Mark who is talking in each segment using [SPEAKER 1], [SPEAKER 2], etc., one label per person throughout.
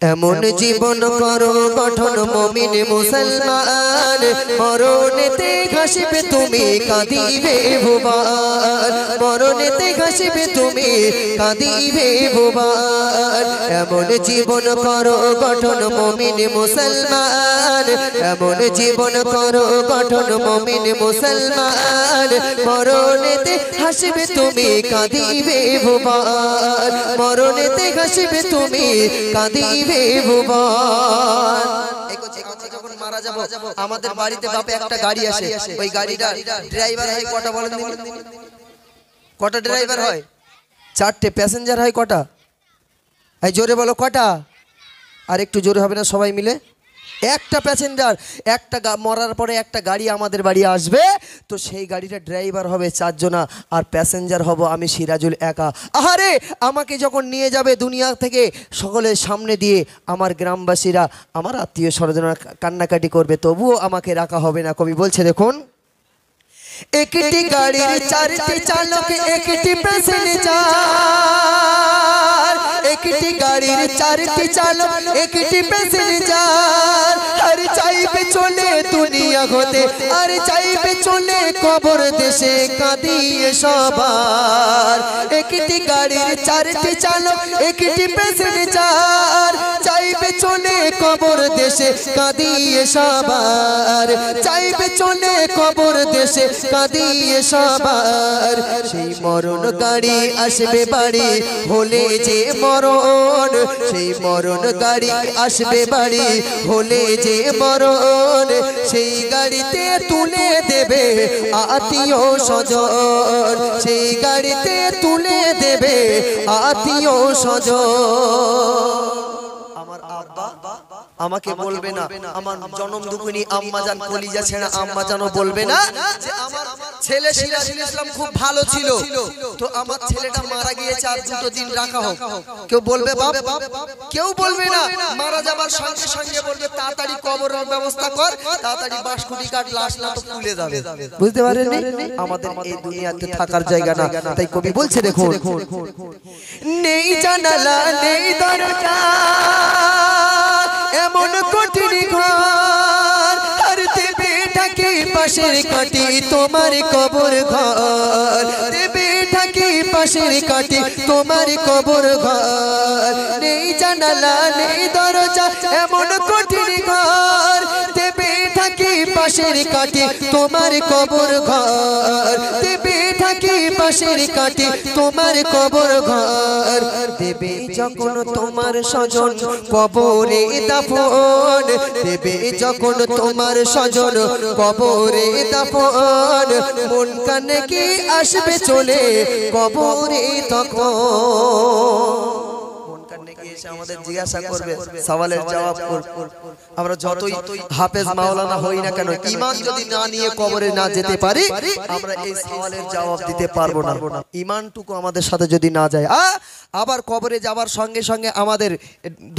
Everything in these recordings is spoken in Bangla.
[SPEAKER 1] এমন জীবন করো গঠন মুমিন মুসলমান, মরণেতে ঘাসিবে তুমি কাঁদিবে ভুবন, মরণেতে ঘাসিবে তুমি কাঁদিবে ভুবন। এমন জীবন করো গঠন মুমিন মুসলমান, এমন জীবন করো গঠন মুমিন মুসলমান, মরণেতে হাসিবে তুমি কাঁদিবে ভুবন, মরণেতে ঘাসিবে তুমি কাঁদিবে ভুবন। যখন মারা যাব আমাদের বাড়িতে বাপে একটা গাড়ি আসে, ওই গাড়িটা ড্রাইভার হয় কটা বলেন? কটা ড্রাইভার হয়? চারটে। প্যাসেঞ্জার হয় কটা? এই জোরে বলো কটা? আর একটু জোরে হবে না সবাই মিলে? একটা প্যাসেঞ্জার। একটা মরার পরে একটা গাড়ি আমাদের বাড়ি আসবে, তো সেই গাড়িটা ড্রাইভার হবে চারজনা, আর প্যাসেঞ্জার হব আমি সিরাজুল একা। আহারে, আমাকে যখন নিয়ে যাবে দুনিয়া থেকে সকলের সামনে দিয়ে, আমার গ্রামবাসীরা আমার আত্মীয় স্বজনরা কান্নাকাটি করবে, তবুও আমাকে রাখা হবে না। কবি বলছে দেখুন, একটি গাড়ির চারটি চালক একটি প্যাসেঞ্জার, একটি গাড়ির চারটি চালক একটি প্যাসেঞ্জার, আর চাইবে চলে দুনিয়া হতে, আর চাইবে চলে কবর দেশে কাঁদিয়ে সবার। একটি গাড়ির চারটি চালক একটি প্যাসেঞ্জার, চাইবে চলে কবর দেশে কাঁদিয়ে সবার, চাইবে চলে কবর দেশে কাঁদিয়ে সবার। সেই মরণ গাড়ি আসবে বাড়ি হলে যে মরণ, সেই মরণ গাড়ি আসবে বাড়ি হলে যে মরণ, সেই গাড়িতে তুলে দেবে আত্মীয় স্বজন, সেই গাড়িতে তুলে দেবে আত্মীয় স্বজন। আমার আব্বা আমাকে বলবে না, আমার জনম দুঃখিনী আম্মাজান কলিজা ছেঁড়া আম্মাজানও বলবে না যে আমার ছেলে সিরাজুল ইসলাম খুব ভালো ছিল, তো আমার ছেলেটা মারা গিয়েছে আর দুটো দিন রাখা হোক। কেউ বলবে বাপ? কেউ বলবে না। মারা যাবার সঙ্গে সঙ্গে বলবে তাড়াতাড়ি কবরের ব্যবস্থা কর, তাড়াতাড়ি বাঁশকুটি কাট, লাশ না তো খুলে যাবে। বুঝতে পারেননি? আমাদের এই দুনিয়াতে থাকার জায়গা না, তাই কবি বলছে দেখুন, নেই জানালা নেই দরজা এমন কঠিন ঘর, আর দেবে ঢাকি পাশের কাটি তোমার কবর ঘর, দেবে ঢাকি পাশের কাটি তোমার কবর ঘর। নেই জানালা নেই দরজা এমন কঠিন ঘর, দেবে ঢাকি পাশের কাটি তোমার কবর ঘর, দেবে ঢাকি পাশের কাটি তোমার কবর ঘর। দেবে যখন তোমার স্বজন কবরে দাফন, দেবে যখন তোমার স্বজন কবরে দাফন, মন কানে কি আসবে চলে কবরে তখন। আমাদের জিজ্ঞাসা করবে, সওয়ালের জবাব করবে। আমরা যতই হাফেজ মাওলানা হই না কেন, ঈমান যদি না নিয়ে কবরে না যেতে পারি, আমরা এই সওয়ালের জবাব দিতে পারবো না। ঈমানটুকু আমাদের সাথে যদি না যায়, আবার কবরে যাবার সঙ্গে সঙ্গে আমাদের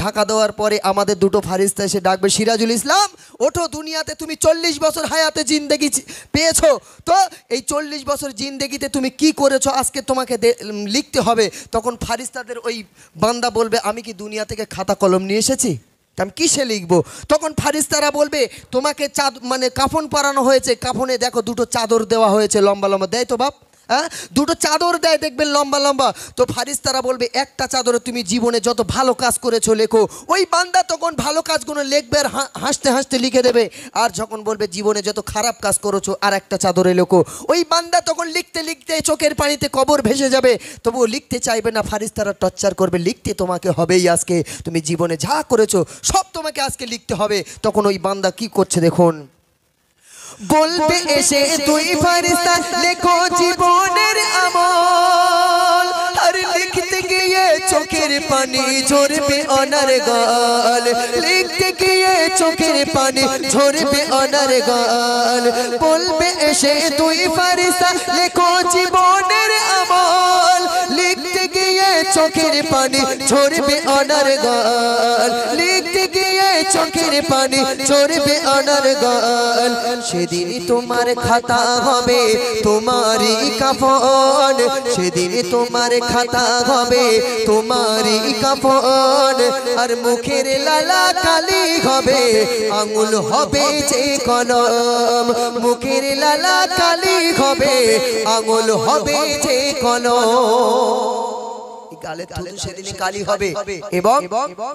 [SPEAKER 1] ঢাকা দেওয়ার পরে আমাদের দুটো ফারিস্তা এসে ডাকবে, সিরাজুল ইসলাম ওঠো, দুনিয়াতে তুমি 40 বছর হায়াতে জিন্দেগি পেয়েছো, তো এই 40 বছর জিন্দেগিতে তুমি কি করেছো আজকে তোমাকে লিখতে হবে। তখন ফারিস্তাদের ওই বান্দা বলবে, আমি কি দুনিয়া থেকে খাতা কলম নিয়ে এসেছি, আমি কিসে লিখবো? তখন ফারিস্তারা বলবে, তোমাকে মানে কাফন পরানো হয়েছে, কাফনে দেখো দুটো চাদর দেওয়া হয়েছে লম্বা লম্বা, দেয় তো বাপ? হ্যাঁ, দুটো চাদর দেয় দেখবেন লম্বা লম্বা। তো ফারিস্তারা বলবে, একটা চাদরে তুমি জীবনে যত ভালো কাজ করেছো লেখো। ওই বান্দা তখন ভালো কাজগুলো লিখবে আর হাসতে হাসতে লিখে দেবে। আর যখন বলবে জীবনে যত খারাপ কাজ করেছো আর একটা চাদরে লেখো, ওই বান্দা তখন লিখতে লিখতে চোখের পানিতে কবর ভেসে যাবে, তবুও লিখতে চাইবে না। ফারিস্তারা টর্চার করবে, লিখতে তোমাকে হবেই, আজকে তুমি জীবনে যা করেছো সব তোমাকে আজকে লিখতে হবে। তখন ওই বান্দা কি করছে দেখুন, বলবে এসে তুই ফারিস্তা লেখো জীবনের আমল, আর লিখতে গিয়ে চোখের পানি ঝরবে অনার গাল, লিখতে গিয়ে চোখের পানি ঝরবে অনার গাল। বলবে এসে তুই ফারিস্তা লেখো জীবনের আমল, লিখতে গিয়ে চোখের পানি ঝরবে অনার গাল, লিখতে গিয়ে চোখের পানি চড়বে আনার গাল সেদিন তোমার খাতা হবে তোমারই কাফন সেদিন তোমার খাতা হবে তোমারই কাফন আর মুখের লালা কালি হবে আঙুল হবে যে কলম মুখের লালা কালি হবে আঙুল হবে যে কলম গালে থুতু সেদিনে কালি হবে এবং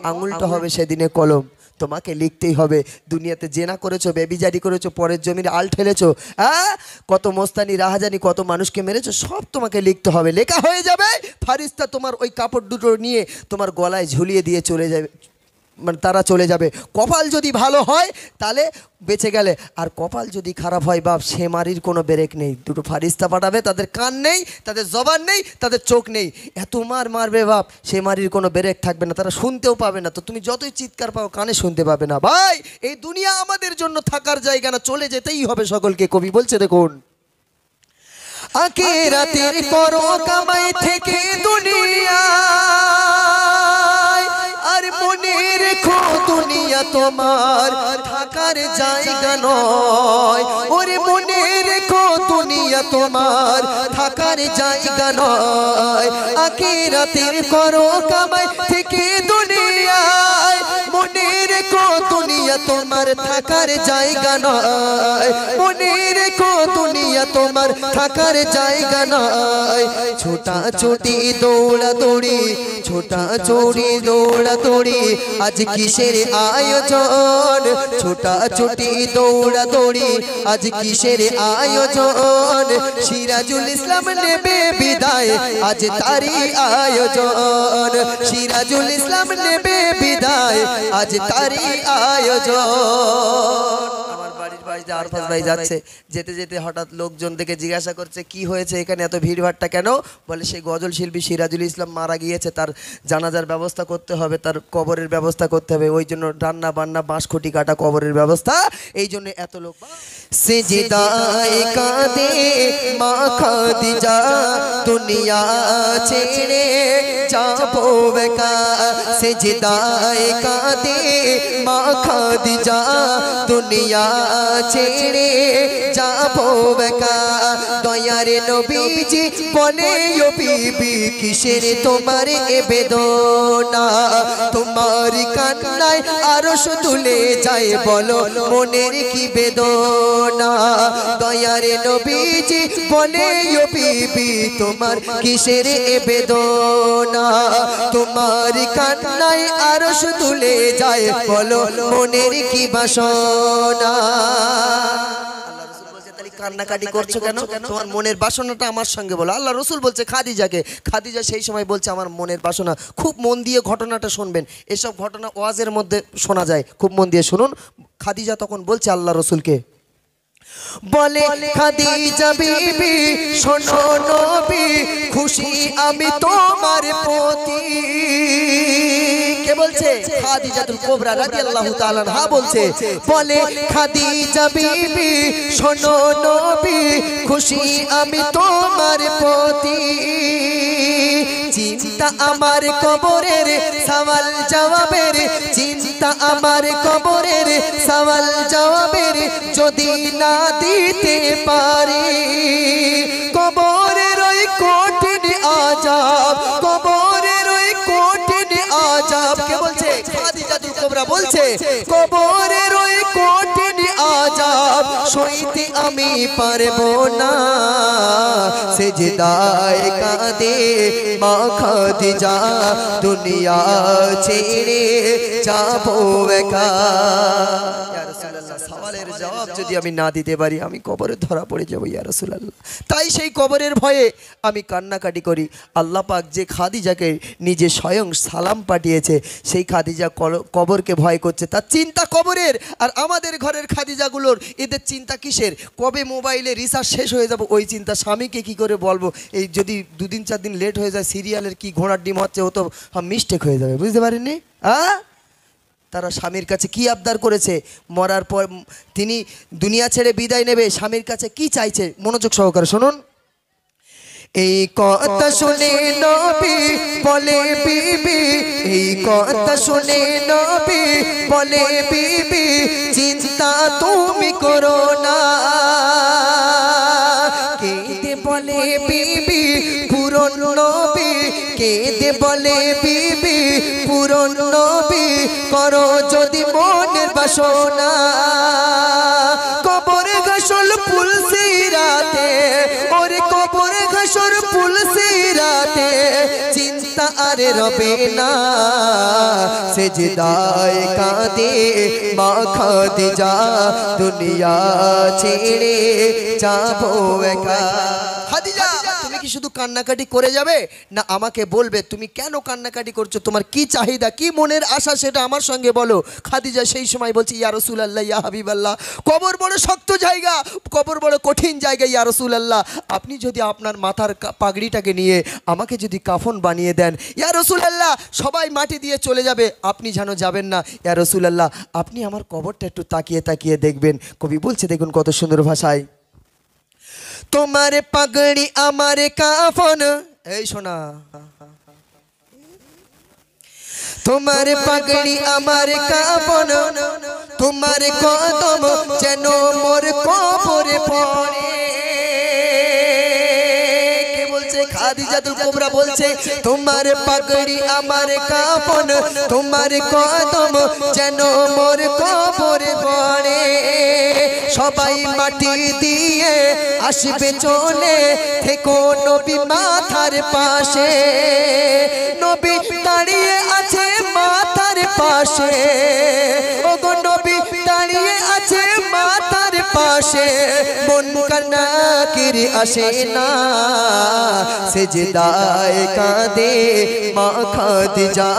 [SPEAKER 1] আঙুলটা হবে সেদিনে কলম তোমাকে লিখতেই হবে দুনিয়াতে জেনা করেছো বেবিজারি করেছো পরের জমিনে আল ঠেলেছো কত মোস্তানি রাহাজানি কত মানুষকে মেরেছো সব তোমাকে লিখতে হবে লেখা হয়ে যাবে ফারিস্তা তোমার ওই কাপড় দুটো নিয়ে তোমার গলায় ঝুলিয়ে দিয়ে চলে যাবে মানে তারা চলে যাবে কপাল যদি ভালো হয় তাহলে বেঁচে গেলে আর কপাল যদি খারাপ হয় বাপ সে মারির কোনো ব্রেক নেই দুটো ফারিস্তা পাঠাবে তাদের কান নেই তাদের জবান নেই তাদের চোখ নেই এত মারবে বাপ সে মারির কোনো ব্রেক থাকবে না তারা শুনতেও পাবে না তো তুমি যতই চিৎকার পাও কানে শুনতে পাবে না ভাই এই দুনিয়া আমাদের জন্য থাকার জায়গা না চলে যেতেই হবে সকলকে কবি বলছে দেখুন আখিরাতের করো কামাই থেকে দুনিয়া আর মনে রেখো দুনিয়া তোমার থাকার জায়গা নয় ওরে মনে রেখো দুনিয়া তোমার থাকার জায়গা নয় আখিরাতের করো কামাই থেকে দুনিয়ায় মনে রেখো দুনিয়া তোমার থাকার জায়গা নয় মনে রেখো দুনিয়া তোমার থাকার জায়গা নয় ছোটা ছোটি দৌড়া দৌড়ি ছোটা চোরি দৌড়া দৌড়ি আজ কিসের আয়োজন ছোটা ছোটি দৌড়া দৌড়ি আজ কিসের আয়োজন সিরাজুল ইসলাম নেবে বিদায় আজ তারই আয়োজন সিরাজুল ইসলাম নেবে বিদায় আজ তারই আয়োজন আমার বাড়ির পাশে আরফাজ ভাই যাচ্ছে যেতে যেতে হঠাৎ লোকজন দেখে জিজ্ঞাসা করছে কি হয়েছে এখানে এত ভিড়ভাট্টা কেন বলে সেই গজল শিল্পী সিরাজুল ইসলাম মারা গিয়েছে তার জানাজার ব্যবস্থা করতে হবে তার কবরের ব্যবস্থা করতে হবে ওই জন্য রান্না বান্না বাঁশখুঁটি কাটা কবরের ব্যবস্থা এই জন্য এত লোক সিজদায়ে কাঁদে মা খাদিজা দুনিয়া ছেড়ে যাবো বেকা সিজদায়ে কাঁদে মা খাদিজা দুনিয়া ছেড়ে যাবো বেকা দয়ার নবীজি বলে ও বিবি কিসের তোমার এ বেদনা তোমার কান্নায় আরশ দুলে যায় বলো মনের কি বেদনা দয়ার নবীজি বলে ও বিবি তোমার কিসের এ বেদনা তোমার কান্নায় আরশ দুলে যায় বলো মনের কি বাসনা কান্নাকাটি করছো কেন তোমার মনের বাসনাটা আমার সঙ্গে বলো আল্লাহ রসুল বলছে খাদিজাকে খাদিজা সেই সময় বলছে আমার মনের বাসনা খুব মন দিয়ে ঘটনাটা শুনবেন এসব ঘটনা ওয়াজের মধ্যে শোনা যায় খুব মন দিয়ে শুনুন খাদিজা তখন বলছে আল্লাহ রসুলকে বলে খাদিজা বিবি শোনো নবী খুশি আমি তোমার প্রতি কে বলছে খাদিজাতুল কুবরা রাদিয়াল্লাহু তাআলা আনহা বলছে বলে খাদিজা বিবি শোনো নবী খুশি আমি তোমার প্রতি চিন্তা আমার কবরের সওয়াল জবাবের চিন্তা আমার কবরের সওয়াল জবাবের যদি না দিতে পারি কবরের ওই কঠিন আযাব কবরের ওই কঠিন আযাব কে বলছে খাদিজাতুল কুবরা বলছে কবরের ওই কঠিন আযাব সইতে আমি পারবো না সিজদায় কাঁদে মা খাদিজা দুনিয়া ছেড়ে যাবো একা ইয়া রাসূলুল্লাহ সওয়ালের জবাব যদি আমি না দিতে পারি আমি কবরে ধরা পড়ে যাব ইয়া রাসূলুল্লাহ তাই সেই কবরের ভয়ে আমি কান্নাকাটি করি আল্লাহ পাক যে খাদিজাকে নিজে স্বয়ং সালাম পাঠিয়েছে সেই খাদিজা কবরকে ভয় করছে তার চিন্তা কবরের আর আমাদের ঘরের খাদিজাগুলোর এদের চিন্তা কিসের কবে মোবাইলে রিচার্জ শেষ হয়ে যাবে ওই চিন্তা স্বামীকে কি করে বলবো এই যদি দুদিন চার দিন লেট হয়ে যায় সিরিয়ালের কি ঘোড়ার ডিম হচ্ছে ও তো মিস্টেক হয়ে যাবে বুঝতে পারেননি তারা স্বামীর কাছে কি আবদার করেছে মরার পর তিনি দুনিয়া ছেড়ে বিদায় নেবে স্বামীর কাছে কি চাইছে মনোযোগ সহকারে শুনুন এই কথা শুনে নবী বলে বিবি, এই কথা শুনে নবী বলে বিবি, চিন্তা তুমি করো না। কেঁদে বলে বিবি পুরন নবী, কেঁদে বলে বিবি পুরন নবী, করো যদি মনের বাসনা। কবর ঘাসল পুলসিরাতে, ওরে কবর ঘাসল পুলসিরাতে, চিন্তা আরে রবে না। সেজদায় কাঁদে মা খাদিজা, দুনিয়া ছেড়ে যাবো একা। খাদিজা তুমি কি শুধু কান্নাকাটি করে যাবে, না আমাকে বলবে তুমি কেন কান্নাকাটি করছো, তোমার কি চাহিদা, কি মনের আশা সেটা আমার সঙ্গে বলো। খাদিজা সেই সময় বলছে, ইয়া রাসূলুল্লাহ, ইয়া হাবিবাল্লাহ, কবর বড় শক্ত জায়গা, কবর বড় কঠিন জায়গা, ইয়া রাসূলুল্লাহ আপনি যদি আপনার মাথার পাগড়িটাকে নিয়ে আমাকে যদি কাফন বানিয়ে দেন, ইয়া রাসূলুল্লাহ সবাই মাটি দিয়ে চলে যাবে, আপনি যেন যাবেন না, ইয়া রাসূলুল্লাহ আপনি আমার কবরটা একটু তাকিয়ে তাকিয়ে দেখবেন। কবি বলছে দেখুন কত সুন্দর ভাষায়, তোমার পাগড়ি আমার কাফন, এই শোনা, তোমার পাগড়ি আমার কাফন, তোমার কদম যেন মোর কবরে পড়ে। কে বলছে? খাদিজাতুল কুবরা বলছে, তোমার পাগড়ি আমার কাফন, তোমার কদম যেন মোর কবরে পড়ে। সবাই মাটি দিয়ে আসবে চলে, থেকো নবী মাথার পাশে, নবী দাঁড়িয়ে আছে মাথার পাশে, ওগো নবী দাঁড়িয়ে আছে মাথার পাশে, মুনকার নাকির আসে না। সেজদায় কাঁদে মা খাদিজা,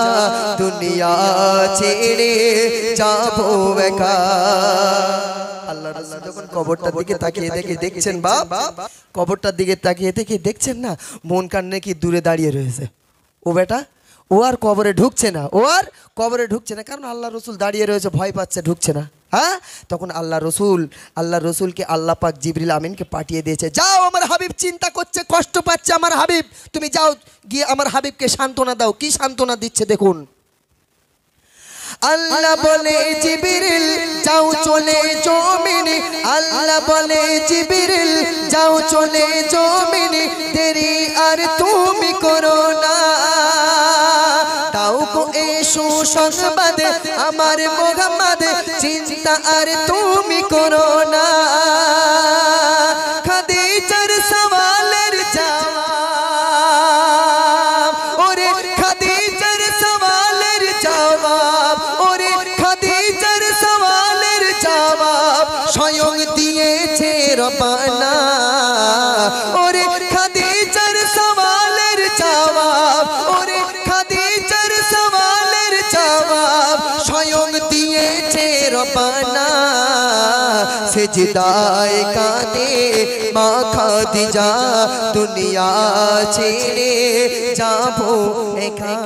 [SPEAKER 1] দুনিয়া ছেড়ে যাবো একা। আল্লাহ রাসূল যখন কবরটার দিকে তাকিয়ে দেখছেন, বাপ কবরটার দিকে তাকিয়ে দেখছেন না, মুনকার নাকি দূরে দাঁড়িয়ে রয়েছে। ও বেটা ও আর কবরে ঢুকছে না, ও আর কবরে ঢুকছে না, কারণ আল্লাহ রসুল দাঁড়িয়ে রয়েছে, ভয় পাচ্ছে, ঢুকছে না। হ্যাঁ, তখন আল্লাহ রসুলকে আল্লাহ পাক জিবরিল আমিনকে পাঠিয়ে দিয়েছে, যাও আমার হাবিব চিন্তা করছে, কষ্ট পাচ্ছে আমার হাবিব, তুমি যাও গিয়ে আমার হাবিবকে সান্ত্বনা দাও। কি সান্ত্বনা দিচ্ছে দেখুন, আল্লাহ বলে জিবরিল যাও চলে জমিনে, আল্লাহ বলে জিবরিল যাও চলে জমিনে, দেরি আর তুমি করো না। তাও গো এই সুসংবাদ আমার মুহাম্মদ, চিন্তা আর তুমি করো না। খাদিজার সওয়ালের জবাব, ওরে খাদিজার সওয়ালের জবাব, ওরে খাদিজার সওয়ালের জবাব স্বয়ং দিয়েছে রব্বানা। ওরে খাদিজার সওয়ালের জবাব, ওরে খাদিজার সওয়ালের জবাব স্বয়ং দিয়েছে রব্বানা। সেজদায় কাঁদে মা খাদিজা, দুনিয়া ছেড়ে যাবো একা।